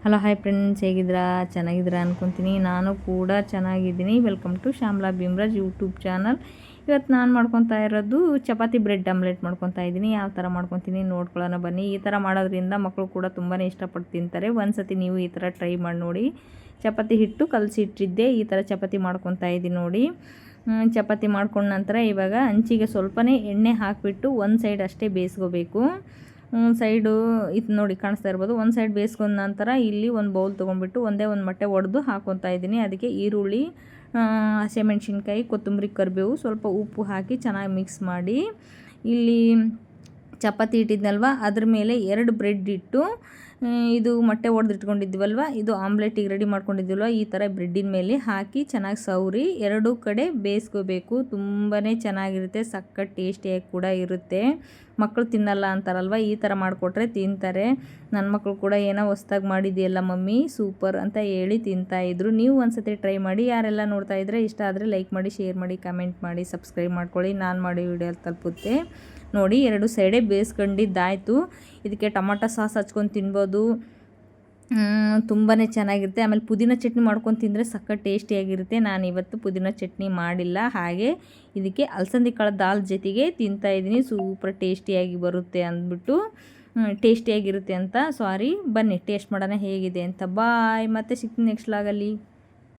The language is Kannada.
ಹಲೋ ಹಾಯ್ ಫ್ರೆಂಡ್ಸ್, ಹೇಗಿದ್ದೀರಾ? ಚೆನ್ನಾಗಿದ್ದೀರಾ ಅಂದ್ಕೊತೀನಿ. ನಾನು ಕೂಡ ಚೆನ್ನಾಗಿದ್ದೀನಿ. Welcome to Shyamla Bhimraj YouTube channel. ಇವತ್ತು ನಾನು ಮಾಡ್ಕೊತಾ ಇರೋದು ಚಪಾತಿ ಬ್ರೆಡ್ ಆಮ್ಲೆಟ್ ಮಾಡ್ಕೊತಾ ಇದ್ದೀನಿ. ಯಾವ ಥರ ಮಾಡ್ಕೊತೀನಿ ನೋಡ್ಕೊಳ್ಳೋಣ ಬನ್ನಿ. ಈ ಥರ ಮಾಡೋದ್ರಿಂದ ಮಕ್ಕಳು ಕೂಡ ತುಂಬಾ ಇಷ್ಟಪಟ್ಟು ತಿಂತಾರೆ. ಒಂದು ಸತಿ ನೀವು ಈ ಥರ ಟ್ರೈ ಮಾಡಿ ನೋಡಿ. ಚಪಾತಿ ಹಿಟ್ಟು ಕಲಸಿಟ್ಟಿದ್ದೆ, ಈ ಥರ ಚಪಾತಿ ಮಾಡ್ಕೊತಾ ಇದ್ದೀನಿ ನೋಡಿ. ಚಪಾತಿ ಮಾಡ್ಕೊಂಡ ನಂತರ ಇವಾಗ ಹಂಚಿಗೆ ಸ್ವಲ್ಪನೇ ಎಣ್ಣೆ ಹಾಕಿಬಿಟ್ಟು ಒಂದು ಸೈಡ್ ಅಷ್ಟೇ ಬೇಯಿಸ್ಕೋಬೇಕು. ಸೈಡು ಇದು ನೋಡಿ ಕಾಣಿಸ್ತಾ ಇರ್ಬೋದು. ಒಂದು ಸೈಡ್ ಬೇಯಿಸ್ಕೊಂಡ ನಂತರ ಇಲ್ಲಿ ಒಂದು ಬೌಲ್ ತೊಗೊಂಡ್ಬಿಟ್ಟು ಒಂದೇ ಒಂದು ಮೊಟ್ಟೆ ಒಡೆದು ಹಾಕ್ಕೊತಾ ಇದ್ದೀನಿ. ಅದಕ್ಕೆ ಈರುಳ್ಳಿ, ಹಸಿಮೆಣ್ಸಿನ್ಕಾಯಿ, ಕೊತ್ತಂಬರಿ, ಕರಿಬೇವು, ಸ್ವಲ್ಪ ಉಪ್ಪು ಹಾಕಿ ಚೆನ್ನಾಗಿ ಮಿಕ್ಸ್ ಮಾಡಿ, ಇಲ್ಲಿ ಚಪಾತಿ ಇಟ್ಟಿದ್ನಲ್ವ ಅದ್ರ ಮೇಲೆ 2 ಬ್ರೆಡ್ ಇಟ್ಟು, ಇದು ಮೊಟ್ಟೆ ಒಡೆದು ಇಟ್ಕೊಂಡಿದ್ದೀವಲ್ವ, ಇದು ಆಮ್ಲೆಟಿಗೆ ರೆಡಿ ಮಾಡ್ಕೊಂಡಿದ್ದೀವಲ್ವ, ಈ ಥರ ಬ್ರೆಡ್ಡಿನ ಮೇಲೆ ಹಾಕಿ ಚೆನ್ನಾಗಿ ಸವರಿ 2 ಕಡೆ ಬೇಯಿಸ್ಕೋಬೇಕು. ತುಂಬಾ ಚೆನ್ನಾಗಿರುತ್ತೆ, ಸಖತ್ ಟೇಸ್ಟಿಯಾಗಿ ಕೂಡ ಇರುತ್ತೆ. ಮಕ್ಕಳು ತಿನ್ನಲ್ಲ ಅಂತಾರಲ್ವ, ಈ ಥರ ಮಾಡಿಕೊಟ್ರೆ ತಿಂತಾರೆ. ನನ್ನ ಮಕ್ಕಳು ಕೂಡ ಏನೋ ಹೊಸ್ದಾಗಿ ಮಾಡಿದೆಯಲ್ಲ ಮಮ್ಮಿ ಸೂಪರ್ ಅಂತ ಹೇಳಿ ತಿಂತಾಯಿದ್ರು. ನೀವು ಒಂದ್ಸತಿ ಟ್ರೈ ಮಾಡಿ. ಯಾರೆಲ್ಲ ನೋಡ್ತಾ ಇದ್ದರೆ ಇಷ್ಟ ಆದರೆ ಲೈಕ್ ಮಾಡಿ, ಶೇರ್ ಮಾಡಿ, ಕಮೆಂಟ್ ಮಾಡಿ, ಸಬ್ಸ್ಕ್ರೈಬ್ ಮಾಡ್ಕೊಳ್ಳಿ. ನಾನು ಮಾಡಿ ವಿಡಿಯೋ ತಲುಪುತ್ತೆ ನೋಡಿ. 2 ಸೈಡೇ ಬೇಯಿಸ್ಕೊಂಡಿದ್ದಾಯಿತು. ಇದಕ್ಕೆ ಟೊಮಾಟೊ ಸಾಸ್ ಹಚ್ಕೊಂಡು ತಿನ್ಬೋದು, ತುಂಬಾ ಚೆನ್ನಾಗಿರುತ್ತೆ. ಆಮೇಲೆ ಪುದೀನ ಚಟ್ನಿ ಮಾಡ್ಕೊಂಡು ತಿಂದರೆ ಸಖತ್ ಟೇಸ್ಟಿಯಾಗಿರುತ್ತೆ. ನಾನು ಇವತ್ತು ಪುದೀನ ಚಟ್ನಿ ಮಾಡಿಲ್ಲ. ಹಾಗೆ ಇದಕ್ಕೆ ಅಲಸಂದಿ ಕಾಳು ದಾಲ್ ಜೊತೆಗೆ ತಿಂತಾಯಿದ್ದೀನಿ. ಸೂಪರ್ ಟೇಸ್ಟಿಯಾಗಿ ಬರುತ್ತೆ ಅಂದ್ಬಿಟ್ಟು, ಟೇಸ್ಟಿಯಾಗಿರುತ್ತೆ ಅಂತ. ಸಾರಿ, ಬನ್ನಿ ಟೇಸ್ಟ್ ಮಾಡೋಣ ಹೇಗಿದೆ ಅಂತ. ಬಾಯ್, ಮತ್ತೆ ಸಿಗ್ತೀನಿ ನೆಕ್ಸ್ಟ್ ಲಾಗಲ್ಲಿ.